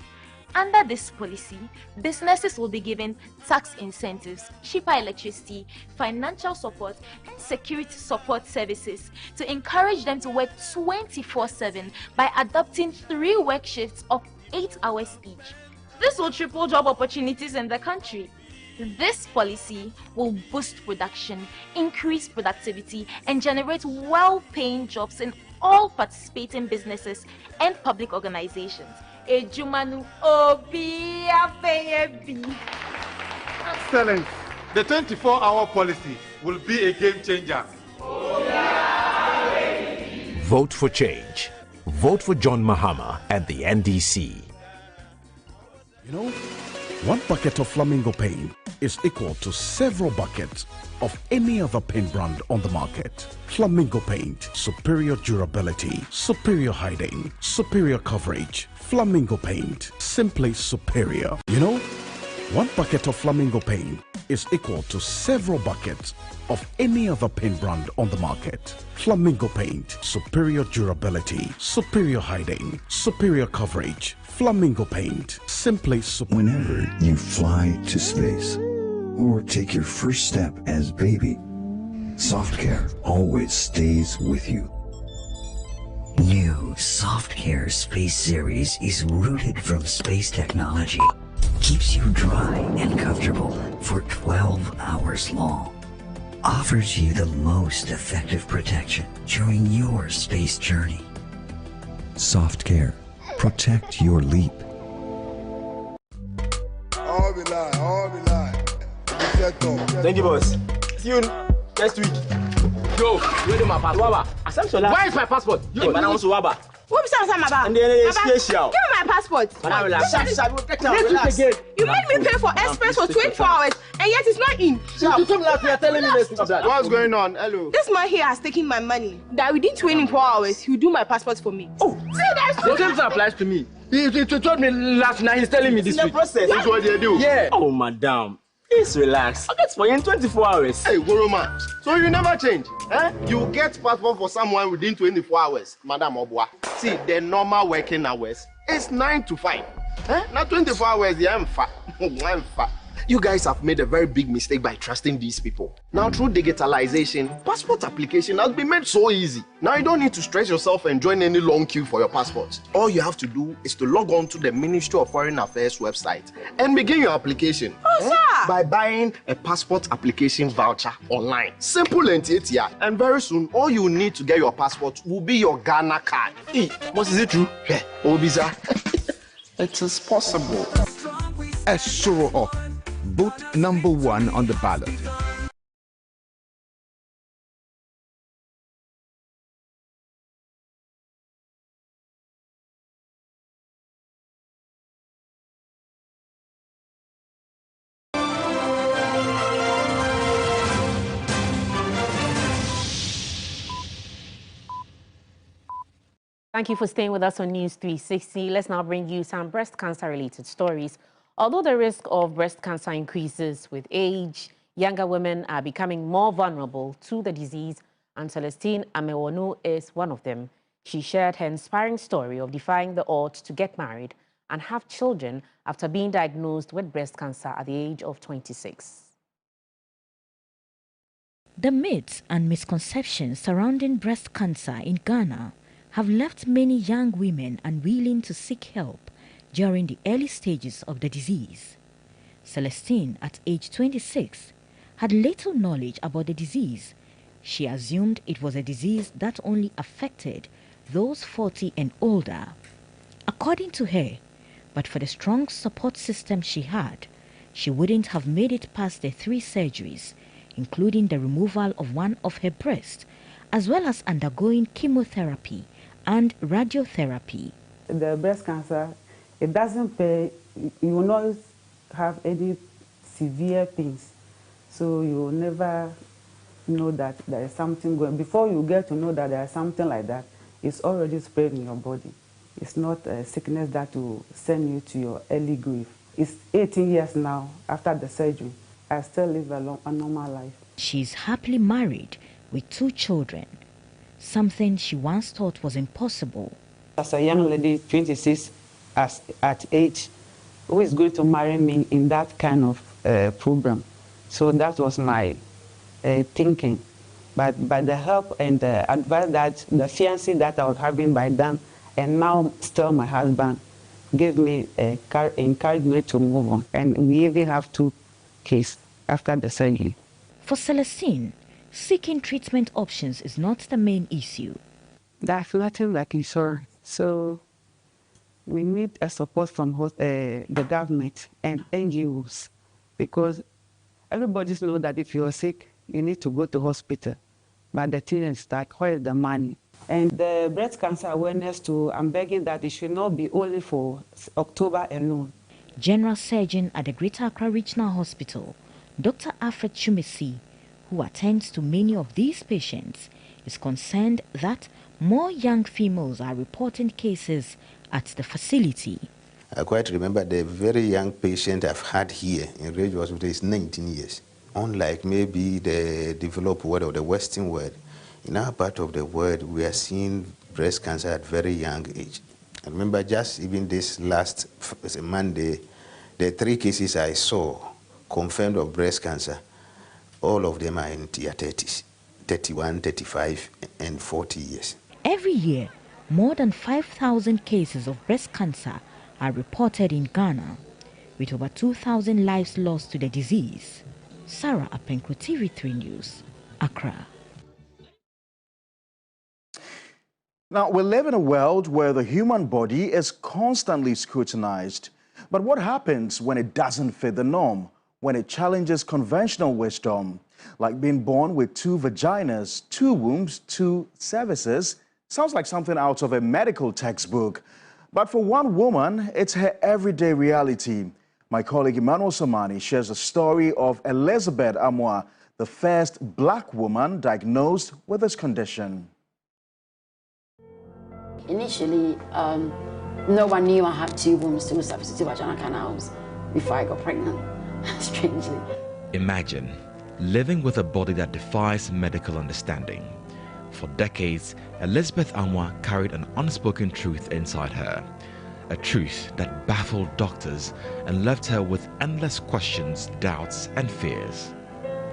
Speaker 11: Under this policy, businesses will be given tax incentives, cheaper electricity, financial support, and security support services to encourage them to work 24/7 by adopting 3 work shifts of 8 hours each. This will triple job opportunities in the country. This policy will boost production, increase productivity, and generate well-paying jobs in all participating businesses and public organizations.
Speaker 9: Excellent. The 24-hour policy will be a game changer.
Speaker 24: Vote for change. Vote for John Mahama and the NDC.
Speaker 25: You know, 1 bucket of Flamingo paint is equal to several buckets of any other paint brand on the market. Flamingo paint, superior durability, superior hiding, superior coverage. Flamingo paint, simply superior. You know, 1 bucket of Flamingo paint is equal to several buckets of any other paint brand on the market. Flamingo paint, superior durability, superior hiding, superior coverage. Flamingo paint, simply superior.
Speaker 26: Whenever you fly to space,
Speaker 5: or take your first step as baby, Soft Care always stays with you.
Speaker 13: New Soft Care Space Series is rooted from space technology. Keeps you dry and comfortable for 12 hours long. Offers you the most effective protection during your space journey.
Speaker 5: Soft Care. Protect your leap.
Speaker 14: All be lie.
Speaker 15: Thank you, boss. See you next week. Yo, where is my passport? Where is my passport? Yo, Madam Waba.
Speaker 16: What is that?
Speaker 15: And then it's special.
Speaker 16: Give me my passport.
Speaker 15: Madam, relax.
Speaker 16: Relax. You made me pay for express for 24 hours and yet it's not in.
Speaker 15: You told me that you are telling me this.
Speaker 14: What's going on? Hello.
Speaker 16: This man here has taken my money. That within 24 hours, he'll do my passport for me.
Speaker 15: Oh, see, that's the same thing applies to me. He told me last night, he's telling me this week.
Speaker 14: Process. That's what they do.
Speaker 15: Yeah. Oh, madam. Please relax. I'll get for you in 24 hours.
Speaker 14: Hey, Goroma. So you never change? Eh? You get passport for someone within 24 hours, Madam Obwa. See, the normal working hours is 9 to 5. Eh? Not 24 hours, yeah, I'm fat. You guys have made a very big mistake by trusting these people. Now, through digitalization, passport application has been made so easy. Now, you don't need to stress yourself and join any long queue for your passport. All you have to do is to log on to the Ministry of Foreign Affairs website and begin your application.
Speaker 16: Oh, sir!
Speaker 14: By buying a passport application voucher online. Simple and easier. And very soon, all you need to get your passport will be your Ghana card.
Speaker 15: What is it true?
Speaker 14: Yeah, Obisa. It is possible.
Speaker 26: Esuro, vote number 1 on the ballot.
Speaker 1: Thank you for staying with us on News 360. Let's now bring you some breast cancer-related stories. Although the risk of breast cancer increases with age, younger women are becoming more vulnerable to the disease, and Celestine Amewonu is one of them. She shared her inspiring story of defying the odds to get married and have children after being diagnosed with breast cancer at the age of 26.
Speaker 6: The myths and misconceptions surrounding breast cancer in Ghana have left many young women unwilling to seek help during the early stages of the disease. Celestine, at age 26, had little knowledge about the disease. She assumed it was a disease that only affected those 40 and older. According to her, but for the strong support system she had, she wouldn't have made it past the 3 surgeries, including the removal of one of her breasts, as well as undergoing chemotherapy and radiotherapy.
Speaker 27: The breast cancer, it doesn't pay, you will not have any severe pains. So you will never know that there is something going. Before you get to know that there is something like that, it's already spread in your body. It's not a sickness that will send you to your early grave. It's 18 years now after the surgery. I still live a normal life.
Speaker 6: She's happily married with 2 children, something she once thought was impossible.
Speaker 27: As a young lady, 26, at age, who is going to marry me in that kind of program? So that was my thinking. But by the help and the advice that the fiancé that I was having by then, and now still my husband, gave me encouragement to move on. And we even have 2 kids after the surgery.
Speaker 6: For Celestine, seeking treatment options is not the main issue.
Speaker 27: There's nothing like insurance. So we need a support from the government and NGOs, because everybody knows that if you're sick, you need to go to hospital. But the thing is that, where is the money? And the breast cancer awareness too, I'm begging that it should not be only for October alone.
Speaker 6: General Surgeon at the Greater Accra Regional Hospital, Dr. Alfred Chumesi, who attends to many of these patients, is concerned that more young females are reporting cases at the facility.
Speaker 28: I quite remember the very young patient I've had here in Radio Hospital is 19 years. Unlike maybe the developed world or the Western world, in our part of the world, we are seeing breast cancer at very young age. I remember just even this last Monday, the 3 cases I saw confirmed of breast cancer, all of them are in their 30s, 31, 35, and 40 years.
Speaker 6: Every year, more than 5,000 cases of breast cancer are reported in Ghana, with over 2,000 lives lost to the disease. Sarah Apenko, TV3 News, Accra.
Speaker 2: Now, we live in a world where the human body is constantly scrutinized. But what happens when it doesn't fit the norm, when it challenges conventional wisdom? Like being born with 2 vaginas, 2 wombs, 2 cervixes? Sounds like something out of a medical textbook. But for one woman, it's her everyday reality. My colleague Emmanuel Somani shares the story of Elizabeth Amwa, the first black woman diagnosed with this condition.
Speaker 7: Initially, no one knew I had 2 wombs, 2 cervixes, 2 vaginal canals before I got pregnant, strangely.
Speaker 10: Imagine living with a body that defies medical understanding. For decades, Elizabeth Amwa carried an unspoken truth inside her, a truth that baffled doctors and left her with endless questions, doubts, and fears.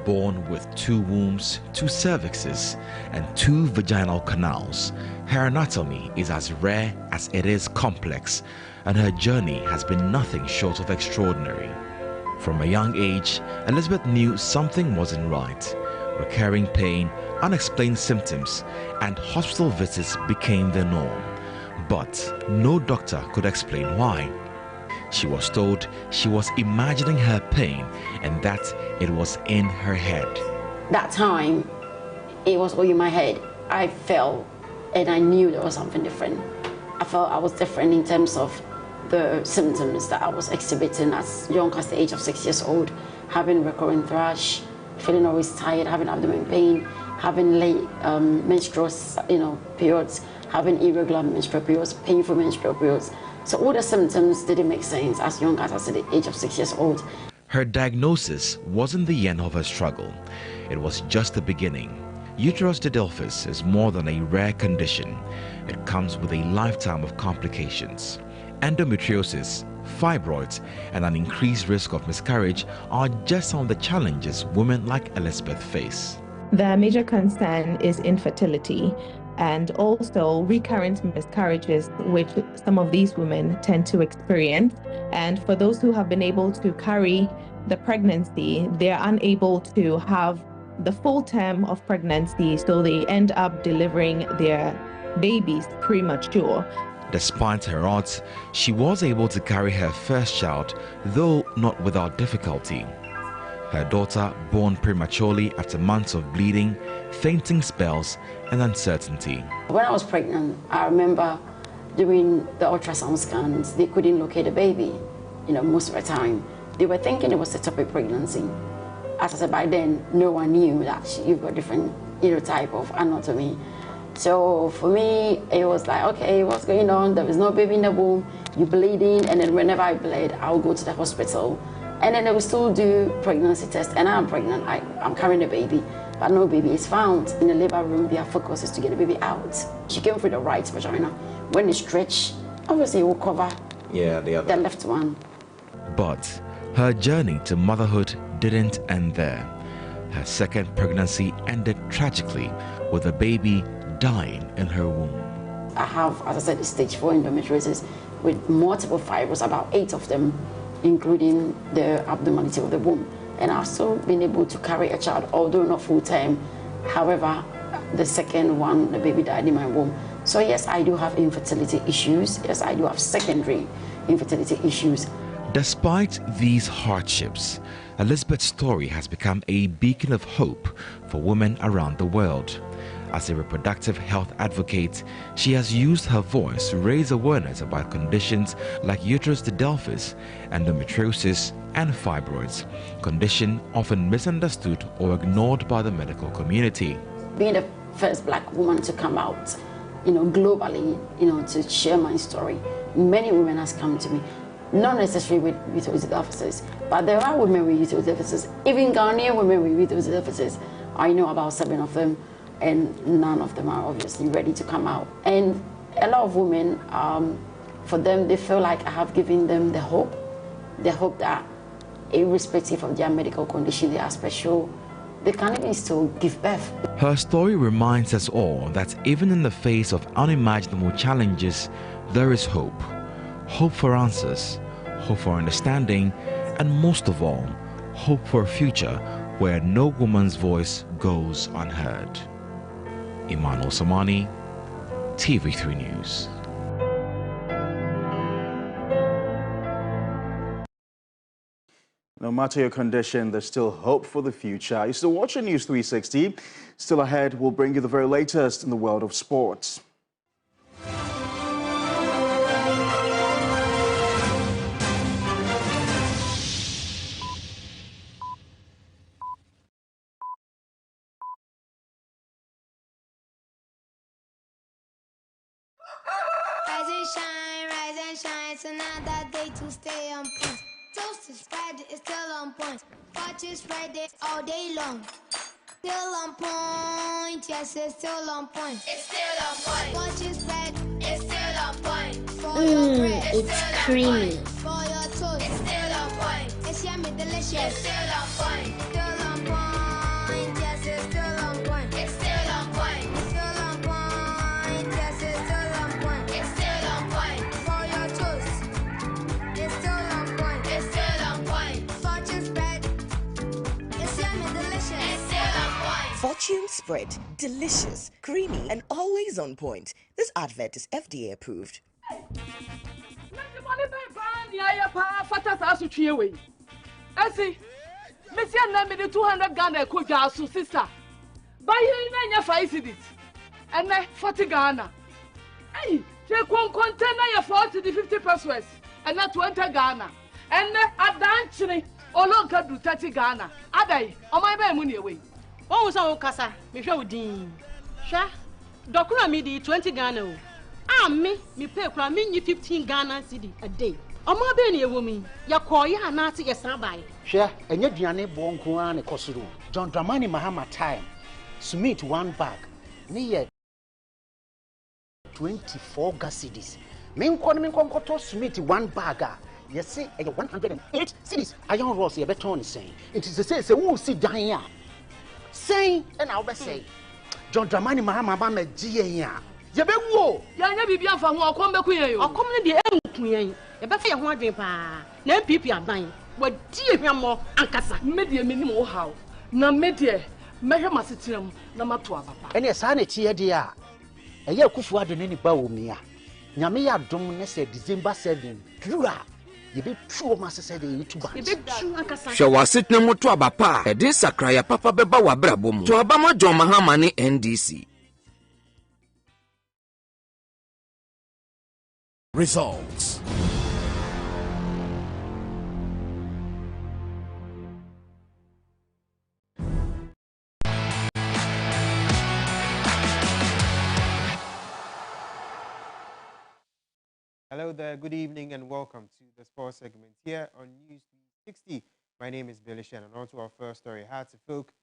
Speaker 10: Born with 2 wombs, 2 cervixes, and 2 vaginal canals, her anatomy is as rare as it is complex, and her journey has been nothing short of extraordinary. From a young age, Elizabeth knew something wasn't right. Recurring pain, unexplained symptoms, and hospital visits became the norm. But no doctor could explain why. She was told she was imagining her pain and that it was in her head.
Speaker 7: That time, it was all in my head. I felt and I knew there was something different. I felt I was different in terms of the symptoms that I was exhibiting as young as the age of 6 years old, having recurrent thrush, feeling always tired, having abdomen pain, having late menstrual periods, having irregular menstrual periods, painful menstrual periods. So all the symptoms didn't make sense as young as at the age of 6 years old.
Speaker 10: Her diagnosis wasn't the end of her struggle. It was just the beginning. Uterus didelphys is more than a rare condition. It comes with a lifetime of complications. Endometriosis, fibroids, and an increased risk of miscarriage are just some of the challenges women like Elizabeth face.
Speaker 12: The major concern is infertility and also recurrent miscarriages, which some of these women tend to experience. And for those who have been able to carry the pregnancy, they're unable to have the full term of pregnancy, so they end up delivering their babies premature.
Speaker 10: Despite her odds, she was able to carry her first child, though not without difficulty. Her daughter born prematurely after months of bleeding, fainting spells, and uncertainty.
Speaker 7: When I was pregnant, I remember doing the ultrasound scans. They couldn't locate the baby, most of the time. They were thinking it was ectopic pregnancy. As I said, by then, no one knew that you've got different type of anatomy. So for me, it was like, okay, what's going on? There was no baby in the womb, you're bleeding, and then whenever I bled, I'll go to the hospital. And then they will still do pregnancy tests, and I'm pregnant, I'm carrying a baby, but no baby is found. In the labor room, their focus is to get the baby out. She came through the right vagina. When they stretch, obviously it will cover the left one.
Speaker 10: But her journey to motherhood didn't end there. Her second pregnancy ended tragically with the baby dying in her womb.
Speaker 7: I have, as I said, stage 4 endometriosis with multiple fibroids, about 8 of them, including the abnormality of the womb. And I've still been able to carry a child, although not full time. However, the second one, the baby died in my womb. So yes, I do have infertility issues. Yes, I do have secondary infertility issues.
Speaker 10: Despite these hardships, Elizabeth's story has become a beacon of hope for women around the world. As a reproductive health advocate, she has used her voice to raise awareness about conditions like uterus didelphys, endometriosis, and fibroids, condition often misunderstood or ignored by the medical community.
Speaker 7: Being the first black woman to come out, globally, to share my story, many women has come to me, not necessarily with uterus didelphys, but there are women with uterus didelphys, even Ghanaian women with uterus didelphys. I know about 7 of them, and none of them are obviously ready to come out. And a lot of women, for them, they feel like I have given them the hope that irrespective of their medical condition, they are special, they can even still give birth.
Speaker 10: Her story reminds us all that even in the face of unimaginable challenges, there is hope. Hope for answers, hope for understanding, and most of all, hope for a future where no woman's voice goes unheard. Emmanuel Samani, TV3 News.
Speaker 2: No matter your condition, there's still hope for the future. You're still watching News 360. Still ahead, we'll bring you the very latest in the world of sports.
Speaker 3: Rise and shine, it's another day to stay on point. Toast is Friday, it's still on point. Watch is Friday all day long. Still on point, yes, it's still on point. It's still on point. Watch is red, it's still on point. For your bread,
Speaker 17: it's creamy.
Speaker 3: For your toast, it's still on point. It's yummy, delicious. It's still on point. Still on point, yes, it's still on point. It's still on point. Still on point, yes, it's still on point. It's still on point. For your toast, it's still on point. It's still on point. Fortune spread, it's yummy, delicious. It's still on point.
Speaker 18: Fortune spread, delicious, creamy, and always on point. This advert is FDA approved.
Speaker 16: I see, Monsieur Namid 200 Ghana could also sister. Buy you in your 5 cities and 40 Ghana. Hey, take one container your 40 to 50 pesos and not 20 Ghana. And a dancing or long can do 30 Ghana. Adai, on my bay money away.
Speaker 19: What was our casa? Michel Dean. Sha, Doctor Midi 20 Ghana. Ah, me pay for me 15 Ghana city a day. Omo be ni woman ya koya na ati yesabai
Speaker 20: hwe enye duane bonko an ekosoro John Dramani Mahama time submit 1 bag ni ye 24 gas cedis min konko submit 1 bag a yesi e 108 cedis ayon ross ye beton ni sen it is say who si dan a sen e na wo be say John Dramani Mahama ba ma giye ya ye be wo
Speaker 16: ya nya bibia fa ho okom be kuyen yo
Speaker 19: okom ne de enkuyen ye be fa ye ho adwen pa na MPP aban wadi ehwamo ankasa
Speaker 16: media menim wo haw na media mehwe masetirem na mato ababa
Speaker 20: ene sa na tie de a eye akufu adone ni ba wo mi a nyame ya dom ne se December 7 dura ye be tuo masese de yutuba
Speaker 19: ye be tu ankasa
Speaker 21: hwe wasetna moto abapa e de sakra ya papa beba wa brabo mu to abama John Mahama ne NDC.
Speaker 25: Results.
Speaker 22: Hello there, good evening and welcome to the sports segment here on News 360. My name is Billy Shen, and on to our first story. Hearts of Folk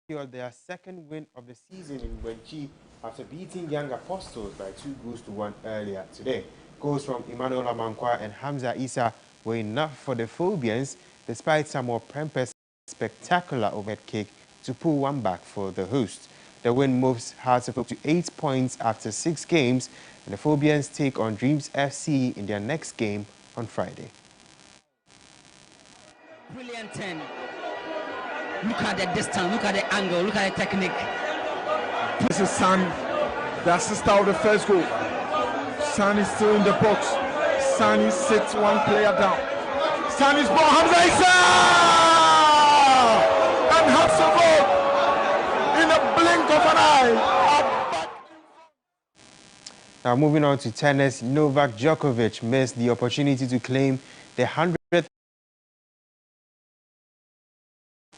Speaker 22: secured their second win of the season in Wenchi after beating Young Apostles by 2-1 earlier today. Goals from Emmanuel Amankwa and Hamza Issa were enough for the Phobians, despite Samuel Prempe's spectacular overhead kick to pull one back for the hosts. The win moves Hearts of Oak to 8 points after 6 games, and the Phobians take on Dreams FC in their next game on Friday.
Speaker 23: Brilliant 10. Look at the distance, look at the angle, look at the technique.
Speaker 29: This is San, the assistant of the first goal. San is still in the box. Sani sits one player down. Sani's ball, Hamza Issa! And Hearts of Oak, in a blink of an eye.
Speaker 22: Now moving on to tennis, Novak Djokovic missed the opportunity to claim the 100th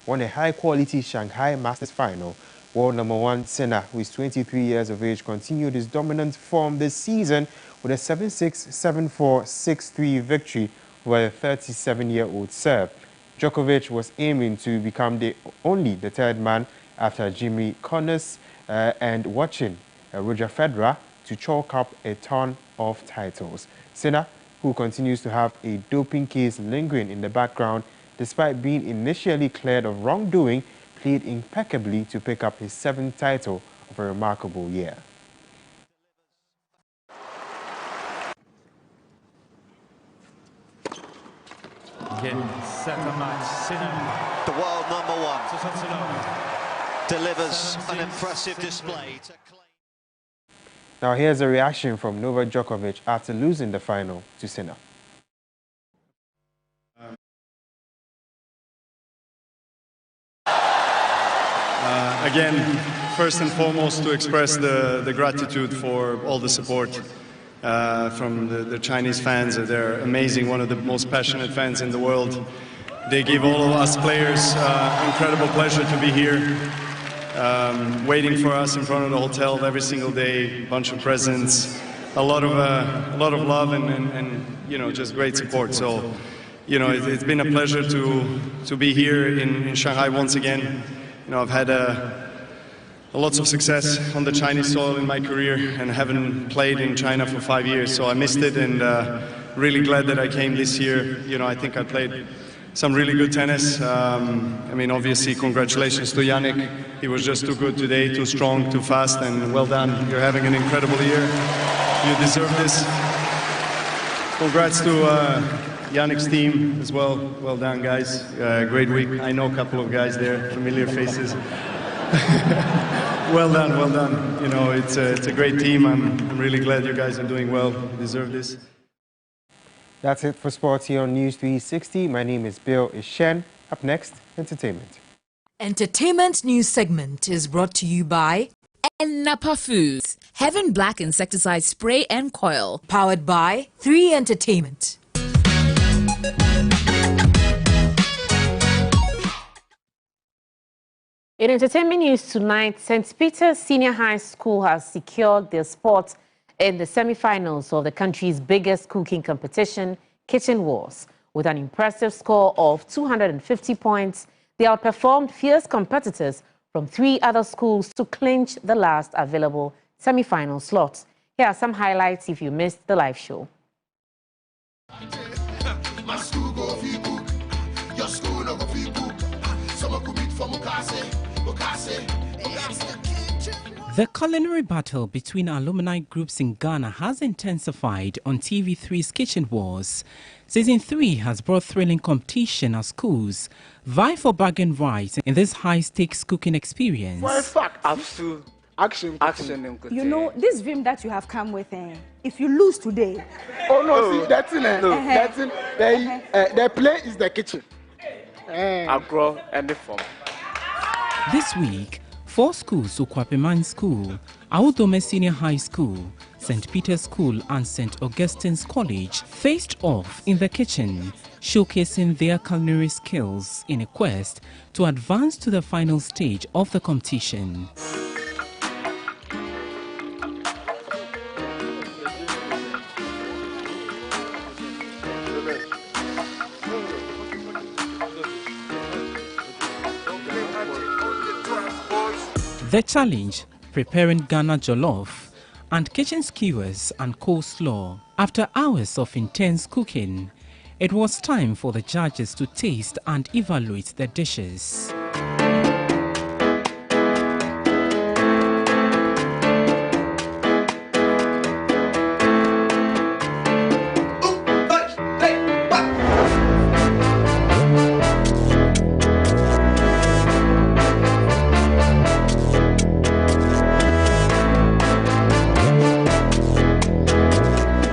Speaker 22: won a high-quality Shanghai Masters final. World number 1 Sinner, who is 23 years of age, continued his dominant form this season with a 7-6, 7-4, 6-3 victory over the 37-year-old Serb. Djokovic was aiming to become the third man after Jimmy Connors and watching Roger Federer to chalk up a ton of titles. Sinner, who continues to have a doping case lingering in the background, despite being initially cleared of wrongdoing, played impeccably to pick up his 7th title of a remarkable year.
Speaker 4: The world #1 delivers an impressive display.
Speaker 22: Now here's a reaction from Novak Djokovic after losing the final to Sinner.
Speaker 5: Again, first and foremost, to express the gratitude for all the support from the Chinese fans. They're amazing, one of the most passionate fans in the world. They give all of us players incredible pleasure to be here, waiting for us in front of the hotel every single day. A bunch of presents, a lot of love, and you know, just great support. So, you know, it's been a pleasure to be here in Shanghai once again. You know, I've had lots of success on the Chinese soil in my career and haven't played in China for 5 years, so I missed it, and really glad that I came this year. You know, I think I played some really good tennis. I mean, obviously, congratulations to Yannick. He was just too good today, too strong, too fast, and well done. You're having an incredible year. You deserve this. Congrats to Yannick's team as well. Well done, guys. Great week. I know a couple of guys there, familiar faces. Well done, well done. You know, it's a great team. I'm really glad you guys are doing well. You deserve this.
Speaker 22: That's it for sports here on News 360. My name is Bill Ishen. Up next, entertainment.
Speaker 8: Entertainment news segment is brought to you by Napa Foods, Heaven Black Insecticide Spray and Coil, powered by 3 Entertainment.
Speaker 1: In entertainment news tonight, St. Peter's Senior High School has secured their spot in the semi-finals of the country's biggest cooking competition, Kitchen Wars. With an impressive score of 250 points, they outperformed fierce competitors from 3 other schools to clinch the last available semi-final slots. Here are some highlights if you missed the live show.
Speaker 9: The culinary battle between alumni groups in Ghana has intensified on TV3's Kitchen Wars. Season 3 has brought thrilling competition as schools vie for bragging rights in this high-stakes cooking experience.
Speaker 11: For a fact, action.
Speaker 13: You know, this vim that you have come with, if you lose today...
Speaker 11: Oh, no, see, that's in it. That's in the play is the kitchen.
Speaker 9: I'll grow and the form. This week, 4 schools, Ukwapeman School, Audome Senior High School, St. Peter's School and St. Augustine's College faced off in the kitchen, showcasing their culinary skills in a quest to advance to the final stage of the competition. The challenge, preparing Ghana jollof and kitchen skewers and coleslaw. After hours of intense cooking, it was time for the judges to taste and evaluate the dishes.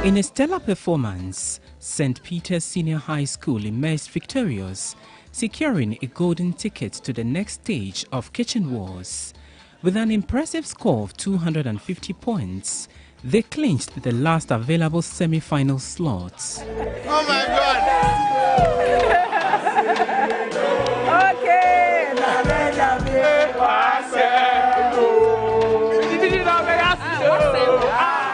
Speaker 9: In a stellar performance, St. Peter's Senior High School emerged victorious, securing a golden ticket to the next stage of Kitchen Wars. With an impressive score of 250 points, they clinched the last available semi-final slots.
Speaker 11: Oh my God!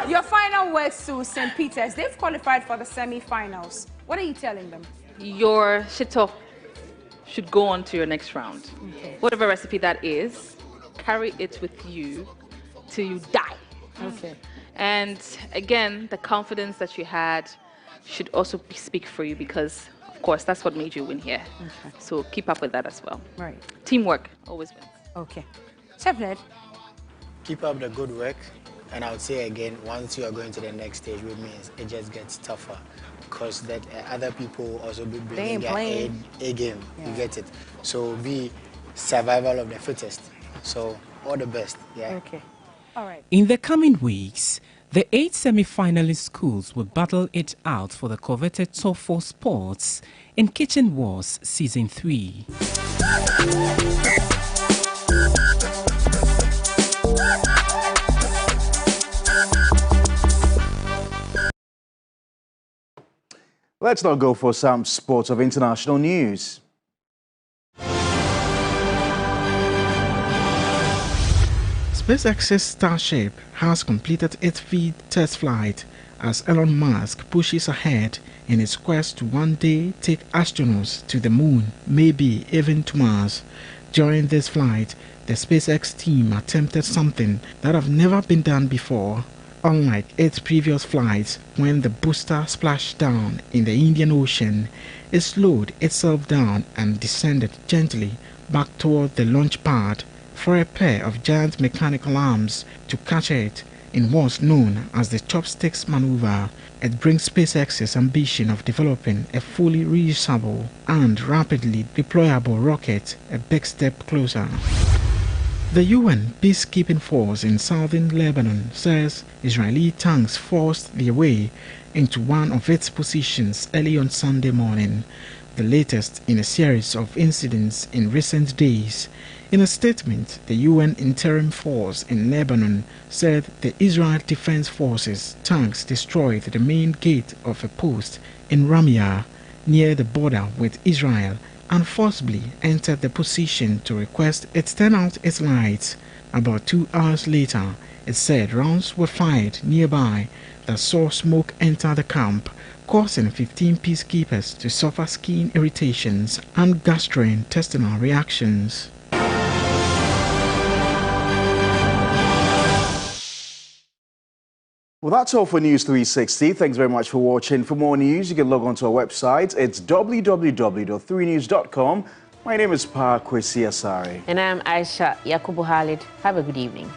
Speaker 13: Your final words to St. Peter's. They've qualified for the semi-finals. What are you telling them?
Speaker 15: Your shito should go on to your next round.
Speaker 13: Okay.
Speaker 15: Whatever recipe that is, carry it with you till you die.
Speaker 13: Okay.
Speaker 15: And again, the confidence that you had should also speak for you because, of course, that's what made you win here.
Speaker 13: Okay.
Speaker 15: So keep up with that as well.
Speaker 13: Right.
Speaker 15: Teamwork always wins.
Speaker 13: Okay. Cheflet.
Speaker 6: Keep up the good work. And I would say again, once you are going to the next stage, which means it just gets tougher because that other people also be bringing their A game. Yeah. You get it. So be survival of the fittest. So all the best. Yeah.
Speaker 13: Okay. All right.
Speaker 9: In the coming weeks, the 8 semi-finalist schools will battle it out for the coveted top 4 spots in Kitchen Wars Season 3.
Speaker 2: Let's now go for some sports of international news.
Speaker 7: SpaceX's Starship has completed its 5th test flight as Elon Musk pushes ahead in his quest to one day take astronauts to the moon, maybe even to Mars. During this flight, the SpaceX team attempted something that have never been done before. Unlike its previous flights, when the booster splashed down in the Indian Ocean, it slowed itself down and descended gently back toward the launch pad for a pair of giant mechanical arms to catch it in what's known as the chopsticks maneuver. It brings SpaceX's ambition of developing a fully reusable and rapidly deployable rocket a big step closer. The UN peacekeeping force in southern Lebanon says Israeli tanks forced their way into one of its positions early on Sunday morning, the latest in a series of incidents in recent days. In a statement, the UN interim force in Lebanon said the Israel Defense Forces tanks destroyed the main gate of a post in Ramiyah near the border with Israel and forcibly entered the position to request it turn out its lights. About 2 hours later, it said rounds were fired nearby that saw smoke enter the camp, causing 15 peacekeepers to suffer skin irritations and gastrointestinal reactions.
Speaker 2: Well, that's all for News 360. Thanks very much for watching. For more news, you can log on to our website. It's www.3news.com. My name is Pa Kwesi Asare.
Speaker 1: And I'm Aisha Yakubu Khalid. Have a good evening.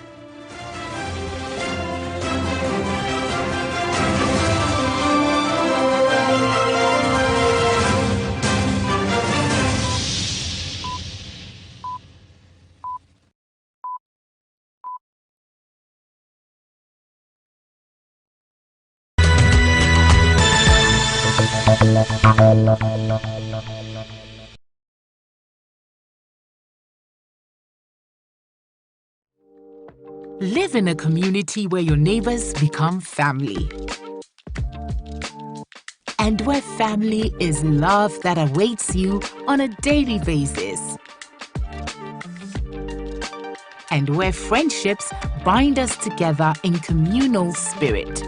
Speaker 8: Live in a community where your neighbors become family. And where family is love that awaits you on a daily basis. And where friendships bind us together in communal spirit.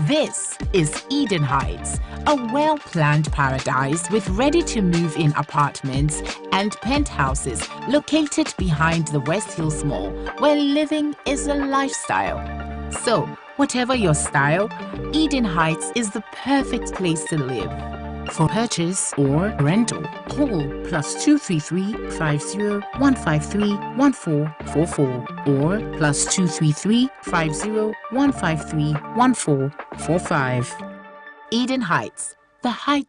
Speaker 8: This is Eden Heights, a well-planned paradise with ready-to-move-in apartments and penthouses located behind the West Hills Mall, where living is a lifestyle. So, whatever your style, Eden Heights is the perfect place to live. For purchase or rental, call +233 50 153 1444 or +233 50 153 1445. Eden Heights, the height